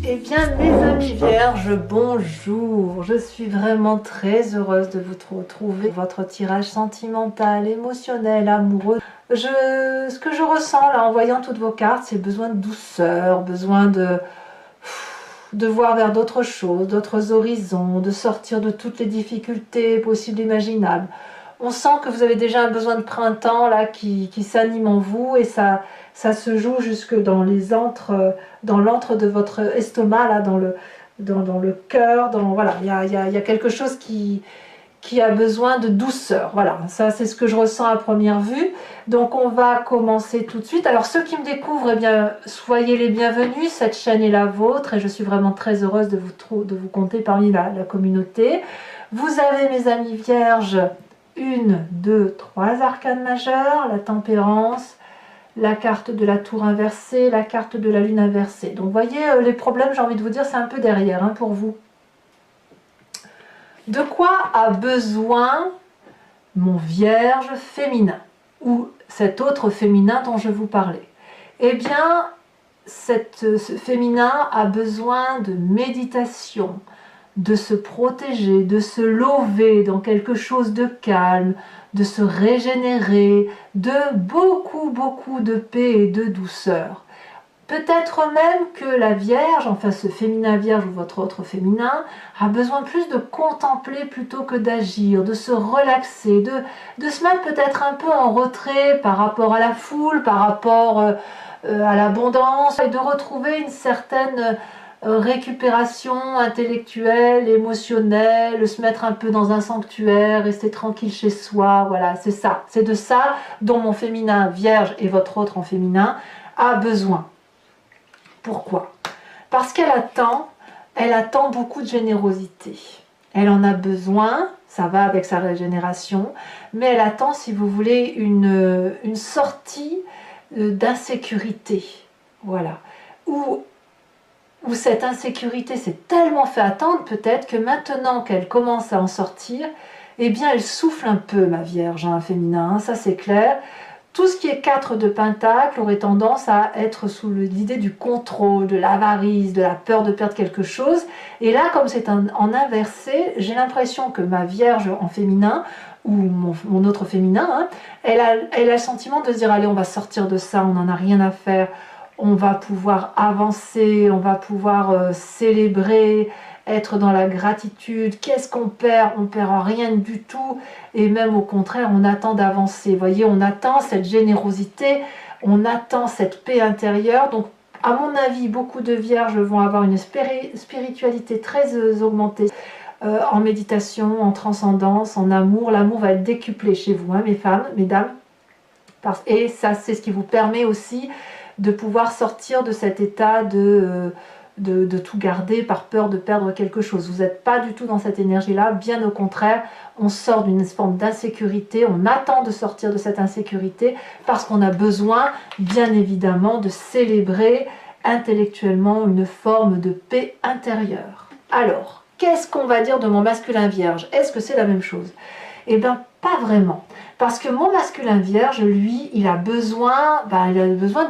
Eh bien, mes amis vierges, bonjour. Je suis vraiment très heureuse de vous retrouver. Votre tirage sentimental, émotionnel, amoureux. Ce que je ressens là en voyant toutes vos cartes, c'est besoin de douceur, besoin de voir vers d'autres choses, d'autres horizons, de sortir de toutes les difficultés possibles et imaginables. On sent que vous avez déjà un besoin de printemps là qui s'anime en vous et ça se joue jusque dans dans l'antre de votre estomac, là, dans le cœur, voilà, il y a quelque chose qui a besoin de douceur. Voilà, ça c'est ce que je ressens à première vue. Donc on va commencer tout de suite. Alors ceux qui me découvrent, eh bien, soyez les bienvenus. Cette chaîne est la vôtre et je suis vraiment très heureuse de vous compter parmi la communauté. Vous avez, mes amis vierges, 1, 2, 3 arcanes majeures, la tempérance, la carte de la tour inversée, la carte de la lune inversée. Donc vous voyez, les problèmes, j'ai envie de vous dire, c'est un peu derrière hein, pour vous. De quoi a besoin mon vierge féminin ou cet autre féminin dont je vous parlais? Eh bien, ce féminin a besoin de méditation, de se protéger, de se lever dans quelque chose de calme, de se régénérer, de beaucoup de paix et de douceur. Peut-être même que la Vierge, enfin ce féminin Vierge ou votre autre féminin, a besoin plus de contempler plutôt que d'agir, de se relaxer, de se mettre peut-être un peu en retrait par rapport à la foule, par rapport à l'abondance, et de retrouver une certaine récupération intellectuelle, émotionnelle, se mettre un peu dans un sanctuaire, rester tranquille chez soi, voilà, c'est ça. C'est de ça dont mon féminin Vierge et votre autre en féminin a besoin. Pourquoi? Parce qu'elle attend beaucoup de générosité. Elle en a besoin, ça va avec sa régénération, mais elle attend, si vous voulez, une sortie d'insécurité. Voilà. Où cette insécurité s'est tellement fait attendre, peut-être que maintenant qu'elle commence à en sortir, eh bien elle souffle un peu, ma Vierge, hein, féminin, hein, ça c'est clair. Tout ce qui est 4 de Pentacle aurait tendance à être sous l'idée du contrôle, de l'avarice, de la peur de perdre quelque chose. Et là, comme c'est en inversé, j'ai l'impression que ma Vierge en féminin, ou mon autre féminin, hein, elle a le sentiment de se dire, allez, on va sortir de ça, on n'en a rien à faire, on va pouvoir avancer, on va pouvoir célébrer, être dans la gratitude. Qu'est-ce qu'on perd? On perd rien du tout, et même au contraire, on attend d'avancer. Vous voyez, on attend cette générosité, on attend cette paix intérieure. Donc, à mon avis, beaucoup de vierges vont avoir une spiritualité très augmentée en méditation, en transcendance, en amour. L'amour va être décuplé chez vous, hein, mes femmes, mesdames. Et ça, c'est ce qui vous permet aussi de pouvoir sortir de cet état de tout garder par peur de perdre quelque chose. Vous n'êtes pas du tout dans cette énergie-là, bien au contraire, on sort d'une forme d'insécurité, on attend de sortir de cette insécurité parce qu'on a besoin, bien évidemment, de célébrer intellectuellement une forme de paix intérieure. Alors, qu'est-ce qu'on va dire de mon masculin vierge? Est-ce que c'est la même chose? Eh bien, pas vraiment. Parce que mon masculin vierge, lui, il a besoin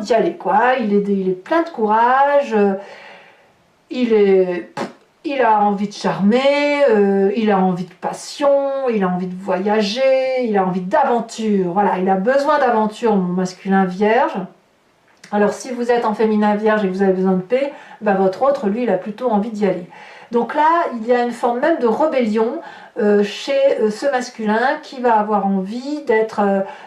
d'y aller, quoi. Il est plein de courage, il a envie de charmer, il a envie de passion, il a envie de voyager, il a envie d'aventure. Voilà, il a besoin d'aventure, mon masculin vierge. Alors, si vous êtes en féminin vierge et que vous avez besoin de paix, ben votre autre, lui, il a plutôt envie d'y aller. Donc là, il y a une forme même de rébellion chez ce masculin qui va avoir envie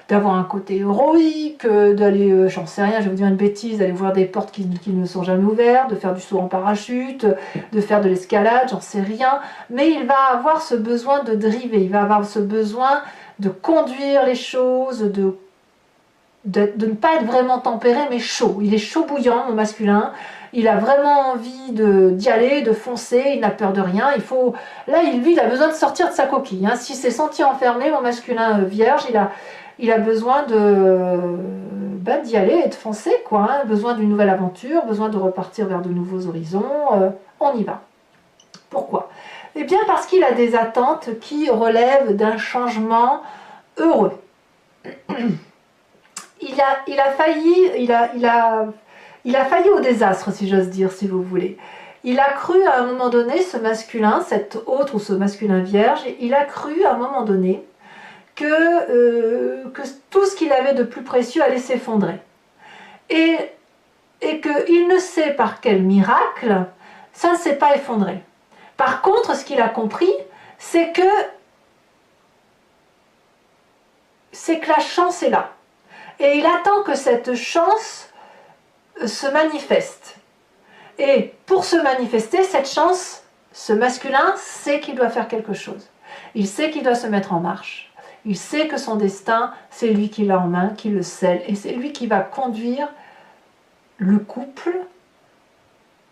d'avoir un côté héroïque, d'aller, j'en sais rien, je vais vous dire une bêtise, d'aller ouvrir des portes qui ne sont jamais ouvertes, de faire du saut en parachute, de faire de l'escalade, j'en sais rien. Mais il va avoir ce besoin de driver, il va avoir ce besoin de conduire les choses, de ne pas être vraiment tempéré, mais chaud. Il est chaud bouillant, mon masculin. Il a vraiment envie d'y aller, de foncer, il n'a peur de rien. Là, lui, il a besoin de sortir de sa coquille. Hein. S'il s'est senti enfermé, mon masculin vierge, il a besoin d'y aller et de foncer, quoi. Hein. Besoin d'une nouvelle aventure, besoin de repartir vers de nouveaux horizons. On y va. Pourquoi? Eh bien, parce qu'il a des attentes qui relèvent d'un changement heureux. Il a il a failli au désastre, si j'ose dire, si vous voulez. Il a cru à un moment donné, ce masculin, cet autre ou ce masculin vierge, il a cru à un moment donné que tout ce qu'il avait de plus précieux allait s'effondrer. Et qu'il ne sait par quel miracle, ça ne s'est pas effondré. Par contre, ce qu'il a compris, c'est que la chance est là. Et il attend que cette chance se manifeste. Et pour se manifester, cette chance, ce masculin sait qu'il doit faire quelque chose. Il sait qu'il doit se mettre en marche. Il sait que son destin, c'est lui qui l'a en main, qui le scelle. Et c'est lui qui va conduire le couple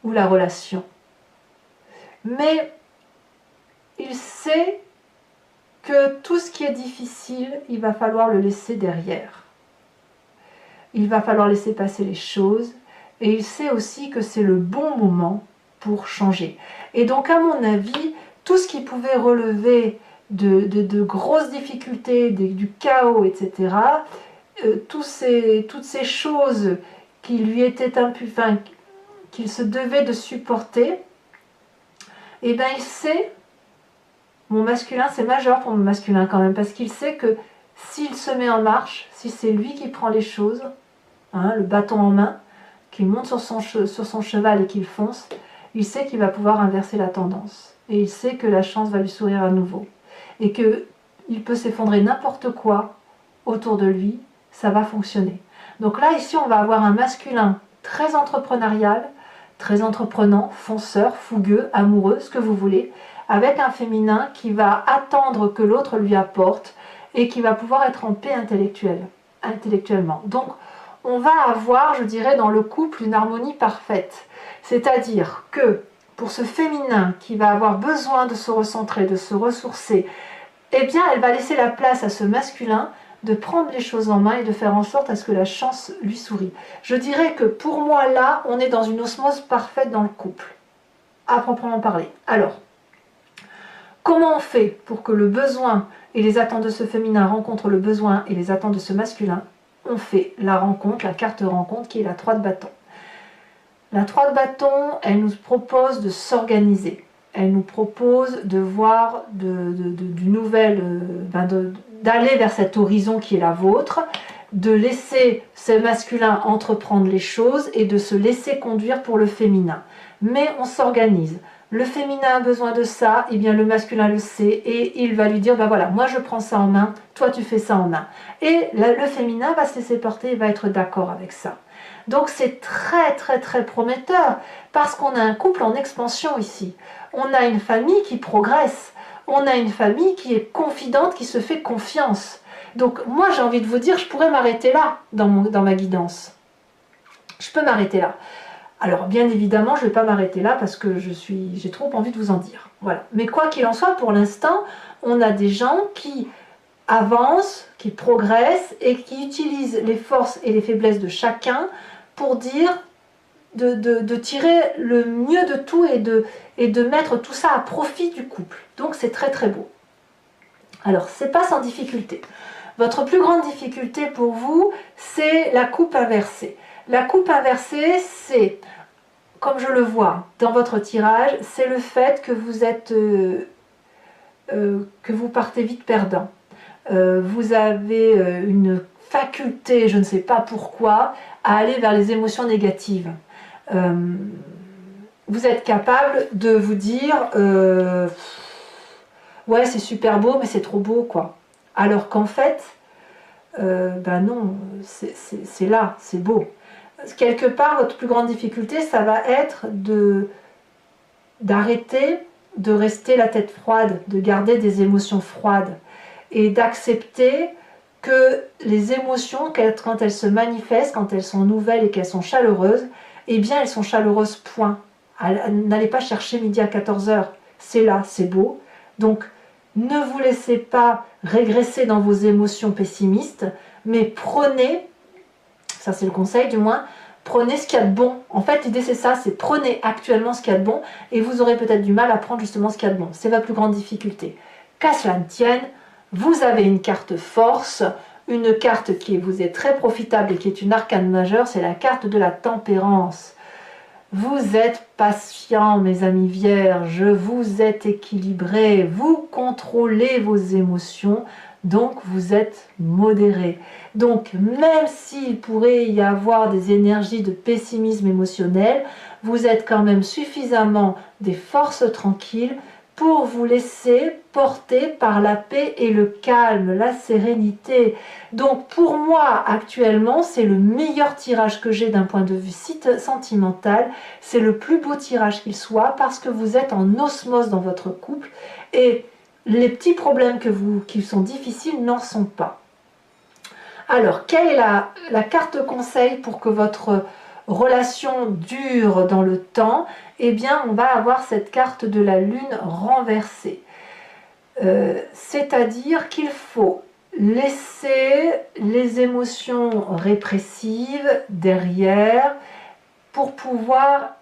ou la relation. Mais il sait que tout ce qui est difficile, il va falloir le laisser derrière. Il va falloir laisser passer les choses. Et il sait aussi que c'est le bon moment pour changer. Et donc, à mon avis, tout ce qui pouvait relever de grosses difficultés, du chaos, etc., toutes ces choses qui lui étaient qu'il se devait de supporter, eh bien, il sait, mon masculin, c'est majeur pour mon masculin quand même, parce qu'il sait que s'il se met en marche, si c'est lui qui prend les choses, hein, le bâton en main, qu'il monte sur son cheval et qu'il fonce, il sait qu'il va pouvoir inverser la tendance. Et il sait que la chance va lui sourire à nouveau. Et qu'il peut s'effondrer n'importe quoi autour de lui, ça va fonctionner. Donc là, ici, on va avoir un masculin très entrepreneurial, très entreprenant, fonceur, fougueux, amoureux, ce que vous voulez, avec un féminin qui va attendre que l'autre lui apporte et qui va pouvoir être en paix intellectuellement. Donc, on va avoir, je dirais, dans le couple une harmonie parfaite. C'est-à-dire que pour ce féminin qui va avoir besoin de se recentrer, de se ressourcer, eh bien, elle va laisser la place à ce masculin de prendre les choses en main et de faire en sorte à ce que la chance lui sourie. Je dirais que pour moi, là, on est dans une osmose parfaite dans le couple, à proprement parler. Alors, comment on fait pour que le besoin et les attentes de ce féminin rencontrent le besoin et les attentes de ce masculin? On fait la rencontre, la carte rencontre qui est la 3 de bâton. La 3 de bâton, elle nous propose de s'organiser. Elle nous propose de voir du nouvel, d'aller vers cet horizon qui est la vôtre, de laisser ce masculin entreprendre les choses et de se laisser conduire pour le féminin. Mais on s'organise. Le féminin a besoin de ça, et bien le masculin le sait et il va lui dire, ben voilà, moi je prends ça en main, toi tu fais ça en main. Et le féminin va se laisser porter et va être d'accord avec ça. Donc c'est très très très prometteur parce qu'on a un couple en expansion ici. On a une famille qui progresse, on a une famille qui est confidente, qui se fait confiance. Donc moi j'ai envie de vous dire, je pourrais m'arrêter là dans ma guidance. Je peux m'arrêter là. Alors bien évidemment, je ne vais pas m'arrêter là parce que j'ai trop envie de vous en dire. Voilà. Mais quoi qu'il en soit, pour l'instant, on a des gens qui avancent, qui progressent et qui utilisent les forces et les faiblesses de chacun pour dire de tirer le mieux de tout et de mettre tout ça à profit du couple. Donc c'est très très beau. Alors c'est pas sans difficulté. Votre plus grande difficulté pour vous, c'est la coupe inversée. La coupe inversée, c'est, comme je le vois dans votre tirage, c'est le fait que vous êtes, que vous partez vite perdant. Vous avez une faculté, je ne sais pas pourquoi, à aller vers les émotions négatives. Vous êtes capable de vous dire, ouais c'est super beau, mais c'est trop beau quoi. Alors qu'en fait, ben non, c'est là, c'est beau. Quelque part, votre plus grande difficulté, ça va être d'arrêter de rester la tête froide, de garder des émotions froides et d'accepter que les émotions, quand elles se manifestent, quand elles sont nouvelles et qu'elles sont chaleureuses, eh bien elles sont chaleureuses, point. N'allez pas chercher midi à 14h, c'est là, c'est beau. Donc ne vous laissez pas régresser dans vos émotions pessimistes, mais prenez, ça c'est le conseil du moins, prenez ce qu'il y a de bon. En fait l'idée c'est ça, c'est prenez actuellement ce qu'il y a de bon et vous aurez peut-être du mal à prendre justement ce qu'il y a de bon. C'est votre plus grande difficulté. Qu'à cela ne tienne, vous avez une carte force, une carte qui vous est très profitable et qui est une arcane majeure, c'est la carte de la tempérance. Vous êtes patient, mes amis vierges, vous êtes équilibrés, vous contrôlez vos émotions, donc vous êtes modérés. Donc même s'il pourrait y avoir des énergies de pessimisme émotionnel, vous êtes quand même suffisamment des forces tranquilles pour vous laisser porter par la paix et le calme, la sérénité. Donc pour moi, actuellement, c'est le meilleur tirage que j'ai d'un point de vue sentimental. C'est le plus beau tirage qu'il soit parce que vous êtes en osmose dans votre couple et les petits problèmes qui sont difficiles n'en sont pas. Alors, quelle est la carte conseil pour que votre relation dure dans le temps? Eh bien, on va avoir cette carte de la lune renversée. C'est-à-dire qu'il faut laisser les émotions répressives derrière pour pouvoir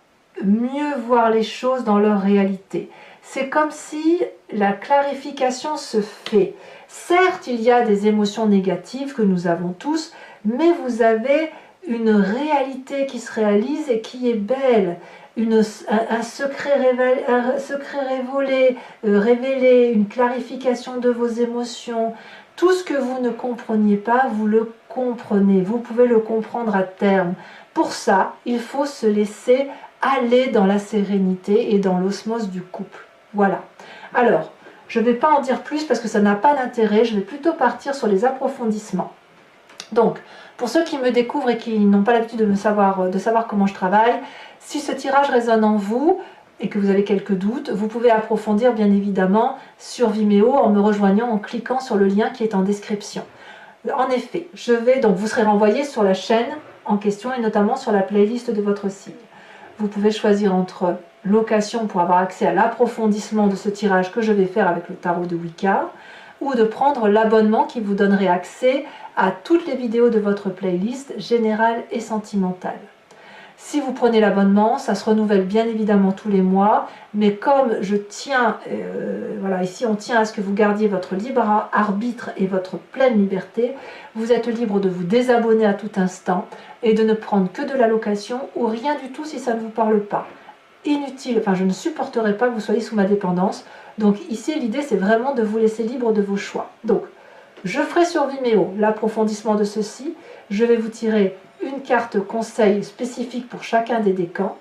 mieux voir les choses dans leur réalité. C'est comme si la clarification se fait. Certes, il y a des émotions négatives que nous avons tous, mais vous avez une réalité qui se réalise et qui est belle. Un secret révélé, une clarification de vos émotions. Tout ce que vous ne compreniez pas, vous le comprenez. Vous pouvez le comprendre à terme. Pour ça, il faut se laisser aller dans la sérénité et dans l'osmose du couple. Voilà. Alors, je ne vais pas en dire plus parce que ça n'a pas d'intérêt. Je vais plutôt partir sur les approfondissements. Donc, pour ceux qui me découvrent et qui n'ont pas l'habitude de savoir comment je travaille, si ce tirage résonne en vous et que vous avez quelques doutes, vous pouvez approfondir bien évidemment sur Vimeo en me rejoignant en cliquant sur le lien qui est en description. En effet, donc vous serez renvoyé sur la chaîne en question et notamment sur la playlist de votre signe. Vous pouvez choisir entre location pour avoir accès à l'approfondissement de ce tirage que je vais faire avec le tarot de Wicca, ou de prendre l'abonnement qui vous donnerait accès à toutes les vidéos de votre playlist générale et sentimentale. Si vous prenez l'abonnement, ça se renouvelle bien évidemment tous les mois, mais comme je tiens, voilà, ici on tient à ce que vous gardiez votre libre arbitre et votre pleine liberté, vous êtes libre de vous désabonner à tout instant et de ne prendre que de la location ou rien du tout si ça ne vous parle pas. Inutile, enfin je ne supporterai pas que vous soyez sous ma dépendance, donc ici l'idée c'est vraiment de vous laisser libre de vos choix. Donc je ferai sur Vimeo l'approfondissement de ceci, je vais vous tirer une carte conseil spécifique pour chacun des décans.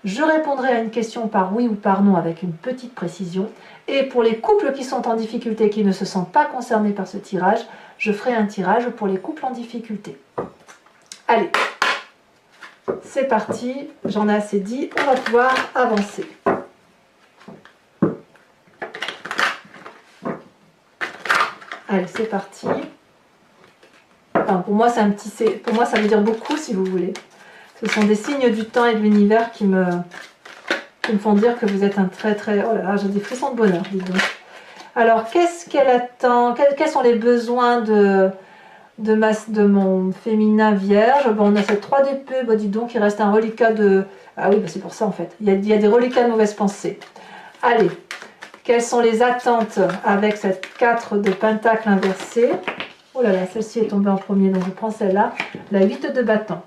Je répondrai à une question par oui ou par non avec une petite précision. Et pour les couples qui sont en difficulté, qui ne se sentent pas concernés par ce tirage, je ferai un tirage pour les couples en difficulté. Allez, c'est parti, j'en ai assez dit, on va pouvoir avancer. Allez, c'est parti. Enfin, pour moi, pour moi, ça veut dire beaucoup, si vous voulez. Ce sont des signes du temps et de l'univers qui me font dire que vous êtes un très... Oh là là, j'ai des frissons de bonheur, dis donc. Alors, qu'est-ce qu'elle attend? Quels sont les besoins de mon féminin vierge? Bon, on a cette 3 d'épée, bah, dis donc, il reste un reliquat de... Ah oui, bah, c'est pour ça, en fait. Il y a des reliquats de mauvaises pensées. Allez, quelles sont les attentes avec cette 4 de pentacle inversée? Oh là là, celle-ci est tombée en premier, donc je prends celle-là. La 8 de bâton.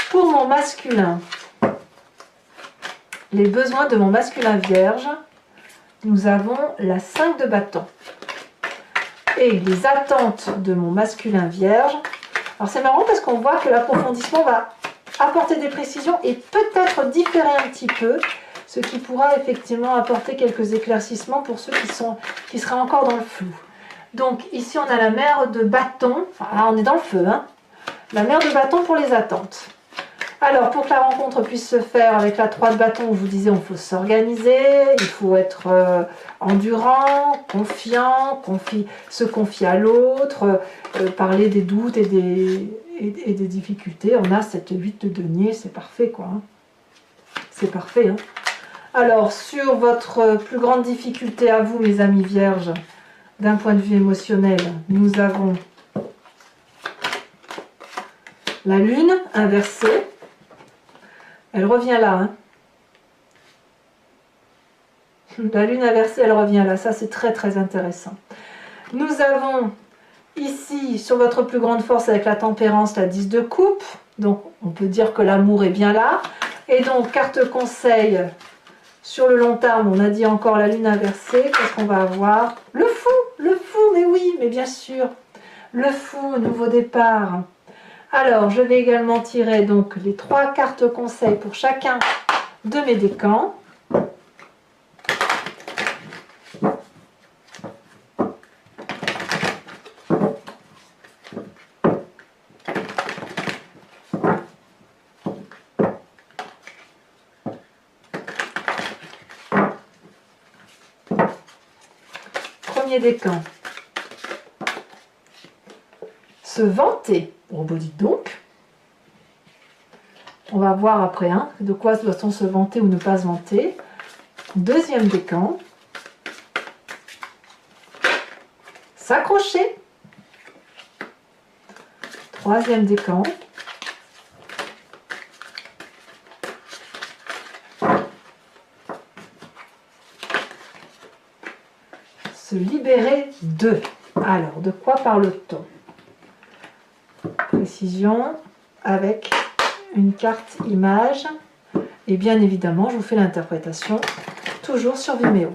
Pour mon masculin, les besoins de mon masculin vierge, nous avons la 5 de bâton. Et les attentes de mon masculin vierge. Alors c'est marrant parce qu'on voit que l'approfondissement va apporter des précisions et peut-être différer un petit peu, ce qui pourra effectivement apporter quelques éclaircissements pour ceux qui seraient encore dans le flou. Donc ici on a la mère de bâton, enfin là on est dans le feu, hein. La mère de bâton pour les attentes. Alors pour que la rencontre puisse se faire avec la 3 de bâton, je vous disais, il faut s'organiser, il faut être endurant, confiant, se confier à l'autre, parler des doutes et des difficultés. On a cette 8 de denier, c'est parfait quoi. Hein. C'est parfait. Hein. Alors sur votre plus grande difficulté à vous mes amis vierges, d'un point de vue émotionnel, nous avons la lune inversée. Elle revient là. Hein. La lune inversée, elle revient là. Ça, c'est très, très intéressant. Nous avons Ici, sur votre plus grande force avec la tempérance, la 10 de coupe. Donc, on peut dire que l'amour est bien là. Et donc, carte conseil, sur le long terme, on a dit encore la lune inversée. Qu'est-ce qu'on va avoir? Le fou, mais oui, mais bien sûr. Le fou, nouveau départ. Alors, je vais également tirer donc les 3 cartes conseils pour chacun de mes décans. Premier décan. Se vanter. Bon, bah dites donc. On va voir après de quoi doit-on se vanter ou ne pas se vanter. Deuxième décan. S'accrocher. Troisième décan. Se libérer d'eux. Alors, de quoi parle-t-on? Précision avec une carte image. Et bien évidemment, je vous fais l'interprétation toujours sur Vimeo.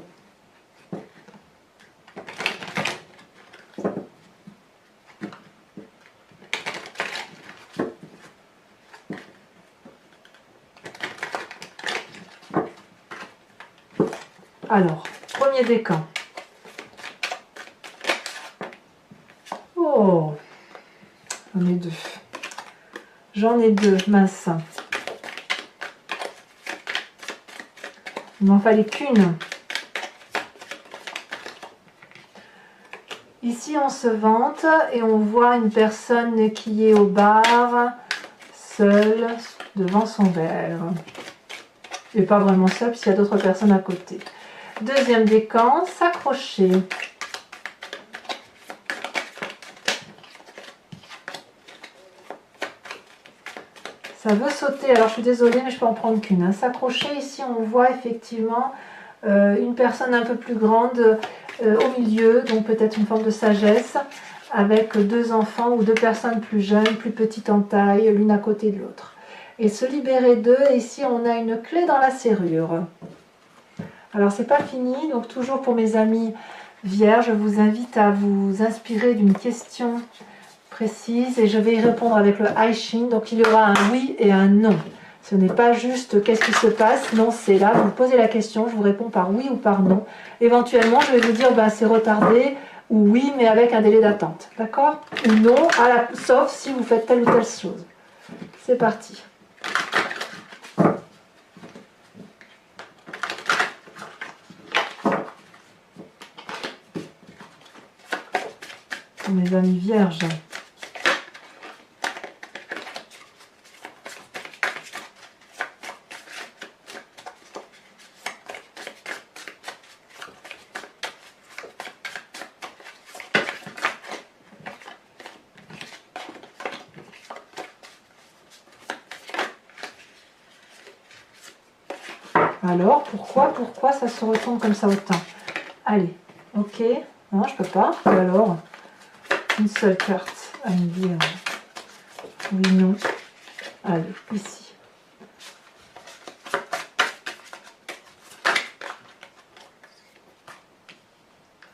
Alors, premier décan. Oh, j'en ai deux. J'en ai deux, mince. Il m'en fallait qu'une. Ici, on se vante et on voit une personne qui est au bar, seule, devant son verre. Et pas vraiment seule, puisqu'il y a d'autres personnes à côté. Deuxième décan, s'accrocher. Ça veut sauter, alors je suis désolée, mais je peux en prendre qu'une. S'accrocher, ici on voit effectivement une personne un peu plus grande au milieu, donc peut-être une forme de sagesse, avec 2 enfants ou 2 personnes plus jeunes, plus petites en taille, l'une à côté de l'autre. Et se libérer d'eux, et ici on a une clé dans la serrure. Alors c'est pas fini, donc toujours pour mes amis vierges, je vous invite à vous inspirer d'une question précise et je vais y répondre avec le I Ching. Donc il y aura un oui et un non. Ce n'est pas juste qu'est-ce qui se passe, non, c'est là, vous me posez la question, je vous réponds par oui ou par non. Éventuellement, je vais vous dire c'est retardé ou oui, mais avec un délai d'attente, d'accord? Ou non, sauf si vous faites telle ou telle chose. C'est parti. Pour mes amis vierges. Alors, pourquoi ça se retourne comme ça autant? Allez, ok. Non, je peux pas. Et alors, une seule carte à me dire oui, non. Allez, ici.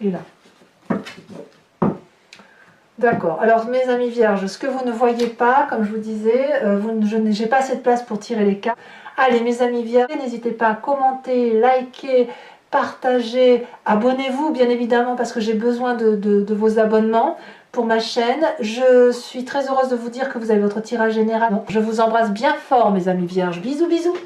Et là. D'accord. Alors, mes amis vierges, ce que vous ne voyez pas, comme je vous disais, je n'ai pas assez de place pour tirer les cartes. Allez, mes amis vierges, n'hésitez pas à commenter, liker, partager, abonnez-vous, bien évidemment, parce que j'ai besoin de vos abonnements pour ma chaîne. Je suis très heureuse de vous dire que vous avez votre tirage général. Donc, je vous embrasse bien fort, mes amis vierges. Bisous, bisous.